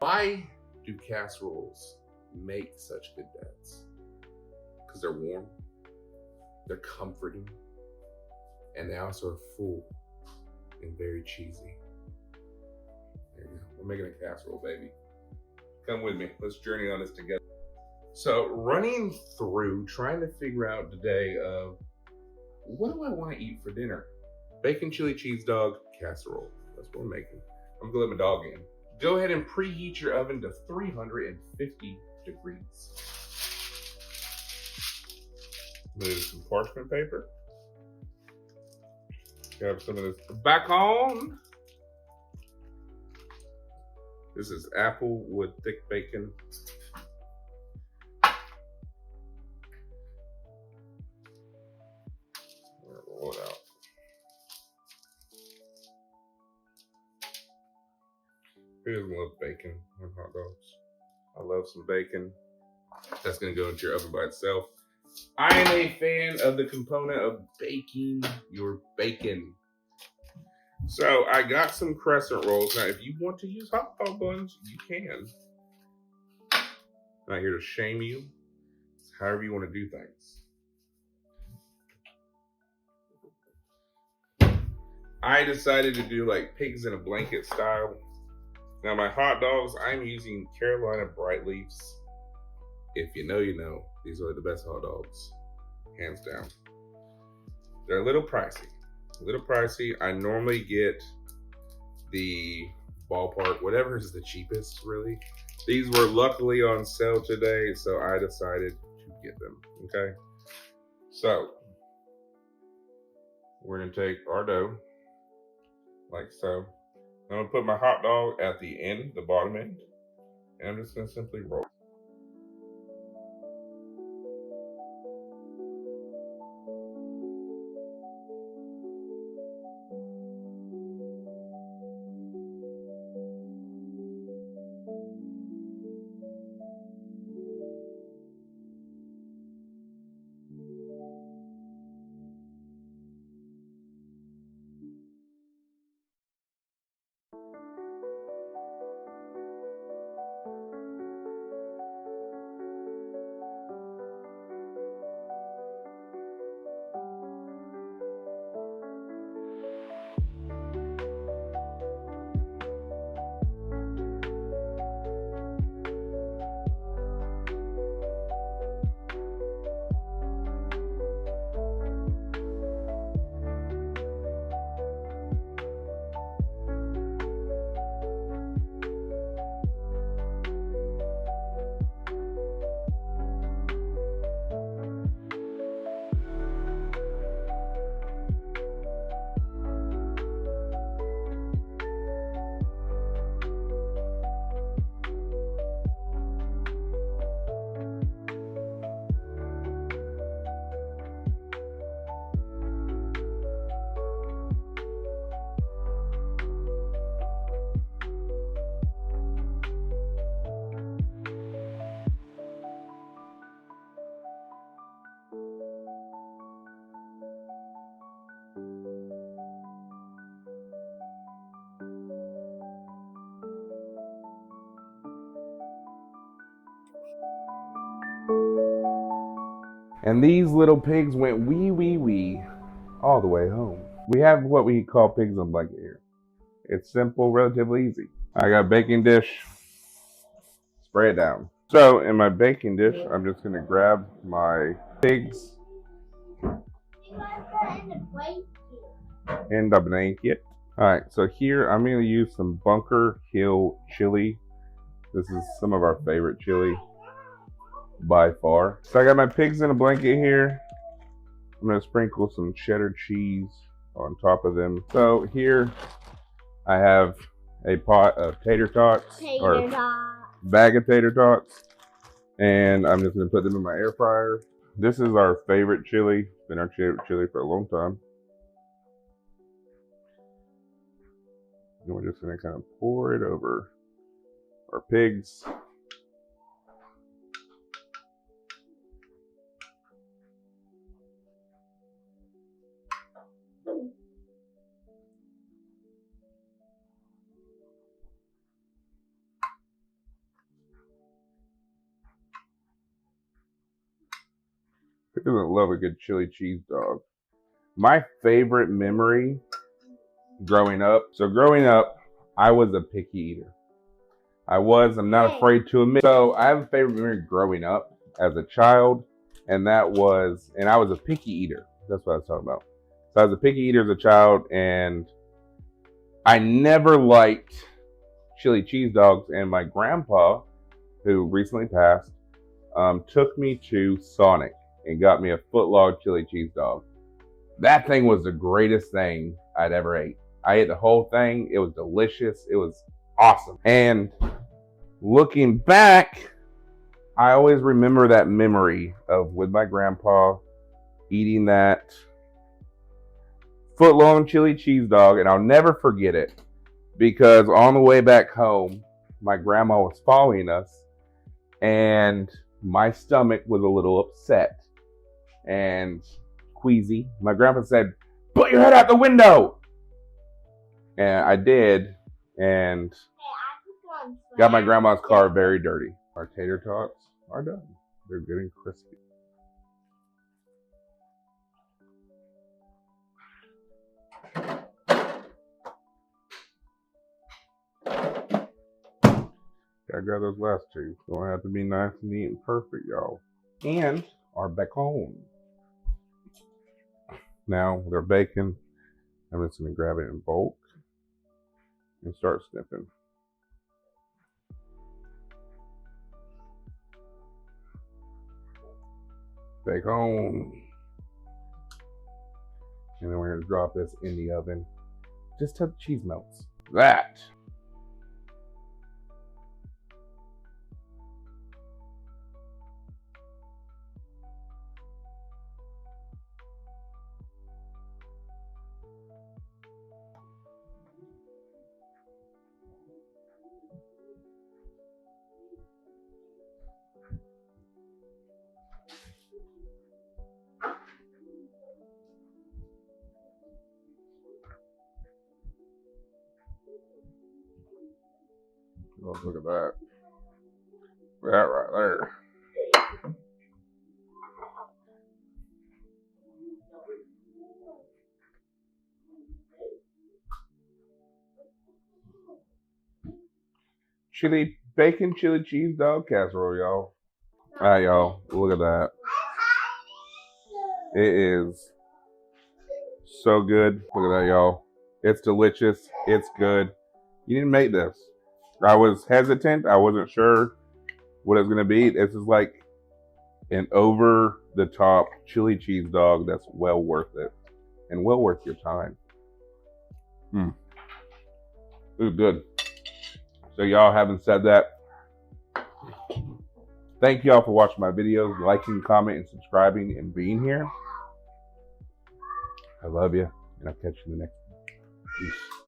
Why do casseroles make such good beds? Because they're warm, they're comforting, and they also are full and very cheesy. There you go. We're making a casserole, baby. Come with me. Let's journey on this together. So running through, trying to figure out today of what do I want to eat for dinner? Bacon chili cheese dog casserole. That's what we're making. I'm gonna let my dog in. Go ahead and preheat your oven to 350 degrees. Move some parchment paper. Grab some of this bacon. This is applewood thick bacon. Roll it out. Who doesn't love bacon on hot dogs? I love some bacon. That's gonna go into your oven by itself. I am a fan of the component of baking your bacon. So I got some crescent rolls. Now, if you want to use hot dog buns, you can. I'm not here to shame you. It's however you want to do things. I decided to do like pigs in a blanket style. Now my hot dogs, I'm using Carolina bright leaves. If you know, you know. These are the best hot dogs, hands down. They're a little pricey. I normally get the ballpark, whatever is the cheapest, really. These were luckily on sale today, so I decided to get them, okay? So, we're gonna take our dough, like so. I'm gonna put my hot dog at the end, the bottom end, and I'm just gonna simply roll. And these little pigs went wee all the way home. We have what we call pigs on blanket here. It's simple, relatively easy. I got a baking dish, spray it down. So in my baking dish, I'm just gonna grab my pigs in the blanket. All right, so here I'm gonna use some Bunker Hill chili. This is some of our favorite chili by far. So I got my pigs in a blanket here. I'm gonna sprinkle some cheddar cheese on top of them. So here I have a pot of tater tots, or bag of tater tots, and I'm just gonna put them in my air fryer. This is our favorite chili. It's been our favorite chili for a long time. And we're just gonna kind of pour it over our pigs. Who doesn't love a good chili cheese dog? My favorite memory growing up. So growing up, I was a picky eater. I'm not afraid to admit. So I have a favorite memory growing up as a child, and I was a picky eater. That's what I was talking about. So I was a picky eater as a child, and I never liked chili cheese dogs. And my grandpa, who recently passed, took me to Sonic and got me a foot-long chili cheese dog. That thing was the greatest thing I'd ever ate. I ate the whole thing. It was delicious. It was awesome. And looking back, I always remember that memory of with my grandpa eating that foot-long chili cheese dog, and I'll never forget it because on the way back home, my grandma was following us, and my stomach was a little upset and queasy. My grandpa said, "Put your head out the window," and I did, and got my grandma's car very dirty. Our tater tots are done. They're good and crispy. Gotta grab those last two. Don't have to be nice and neat and perfect, y'all. And our bacon. Now they're bacon. I'm just gonna grab it in bulk and start snipping. Bacon. And then we're gonna drop this in the oven just till the cheese melts. That. Oh, look at that. That right there. Bacon chili cheese dog casserole, y'all. Alright, y'all. Look at that. It is so good. Look at that, y'all. It's delicious. It's good. You didn't make this. I was hesitant. I wasn't sure what it was going to be. This is like an over-the-top chili cheese dog that's well worth it and well worth your time. It's good. So y'all haven't said that. Thank y'all for watching my videos, liking, commenting, subscribing, and being here. I love you, and I'll catch you in the next one. Peace.